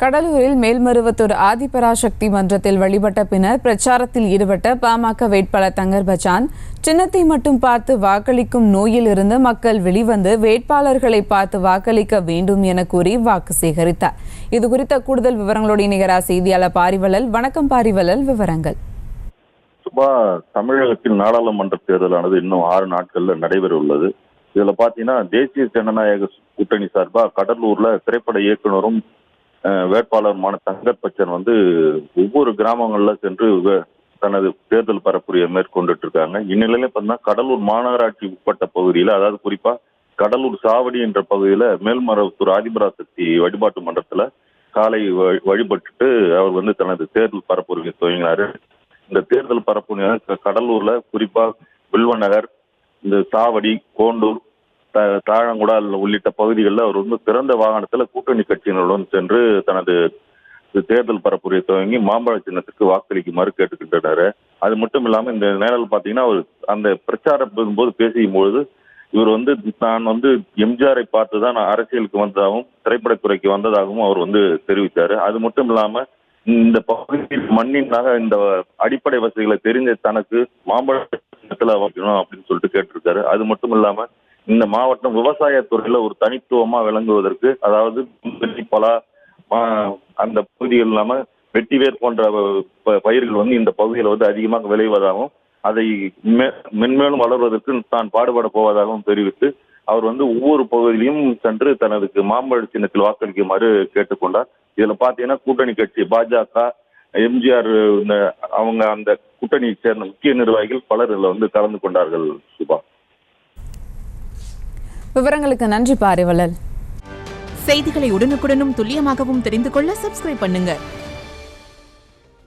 கடலூரில் மேல்மருவத்தூர் ஆதிபராசக்தி மன்றத்தில் வழிபட்ட பின்னர் பிரச்சாரத்தில் ஈடுபட்ட பாமக வேட்பாளர் தங்கர் பச்சான் சின்னத்தை மட்டும் பார்த்து வாக்களிக்கும் நோயில் இருந்து மக்கள் வெளிவந்து வேட்பாளர்களை பார்த்து வாக்களிக்க வேண்டும் என கூறி வாக்கு சேகரித்தார். இதுகுறித்த கூடுதல் விவரங்களோடு இணைகிறார் செய்தியாளர் பாரிவள்ளல். வணக்கம் பாரிவள்ளல், விவரங்கள். தமிழகத்தில் நாடாளுமன்ற தேர்தலானது இன்னும் 6 நாட்கள்ல நடைபெற உள்ளது. இதுல பாத்தீங்கன்னா தேசிய ஜனநாயக கூட்டணி சார்பா கடலூர்ல திரைப்பட இயக்குனரும் வேட்பாளருமான தங்கர் பச்சன் ஒவ்வொரு கிராமங்கள்ல சென்று தனது தேர்தல் பரப்புரையை மேற்கொண்டுட்டு இருக்காங்க. இந்நிலையில பார்த்தீங்கன்னா கடலூர் மாநகராட்சி உட்பட்ட பகுதியில, அதாவது குறிப்பா கடலூர் சாவடி என்ற பகுதியில மேல்மருவத்தூர் ஆதிபராசக்தி வழிபாட்டு மன்றத்துல காலை வழிபட்டுட்டு அவர் தனது தேர்தல் பரப்புரையை துவங்கினாரு. இந்த தேர்தல் பரப்புரை கடலூர்ல குறிப்பா வில்வநகர், இந்த சாவடி, கோண்டூர், தாழங்குடா உள்ளிட்ட பகுதிகளில் அவர் திறந்த வாகனத்துல கூட்டணி கட்சியினருடன் சென்று தனது தேர்தல் பரப்புரையை துவங்கி மாம்பழ சின்னத்துக்கு வாக்களிக்குமாறு கேட்டுக்கிட்டனர். அது மட்டும் இல்லாம இந்த நேரில் பாத்தீங்கன்னா அவர் அந்த பிரச்சாரத்தின் போது பேசியும் பொழுது இவர் நான் எம்ஜிஆரை பார்த்துதான் அரசியலுக்கு வந்ததாகவும் திரைப்படத்துறைக்கு வந்ததாகவும் அவர் தெரிவித்தாரு. அது மட்டும் இல்லாம இந்த பகுதியில் மண்ணினாக இந்த அடிப்படை வசதிகளை தெரிஞ்ச தனக்கு மாம்பழ சின்னத்துல வைக்கணும் அப்படின்னு சொல்லிட்டு கேட்டிருக்காரு. அது மட்டும் இல்லாம இந்த மாவட்டம் விவசாயத்துறையில ஒரு தனித்துவமா விளங்குவதற்கு, அதாவது பலா அந்த பகுதிகள் இல்லாம வெட்டிவேர் போன்ற பயிர்கள் இந்த பகுதியில் அதிகமாக விளைவதாகவும் அதை மென்மேலும் வளர்வதற்கு தான் பாடுபட போவதாகவும் தெரிவித்து அவர் ஒவ்வொரு பகுதியிலும் சென்று தனது மாம்பழ சின்னத்தில் வாக்களிக்குமாறு கேட்டுக்கொண்டார். இதுல பாத்தீங்கன்னா கூட்டணி கட்சி பாஜக, எம்ஜிஆர் அவங்க அந்த கூட்டணியை சேர்ந்த முக்கிய நிர்வாகிகள் பலர் இதுல கலந்து கொண்டார்கள். சுபா, விவரங்களுக்கு நன்றி பாரிவள்ளல். செய்திகளை உடனுக்குடனும் துல்லியமாகவும் தெரிந்து கொள்ள சப்ஸ்கிரைப் பண்ணுங்க.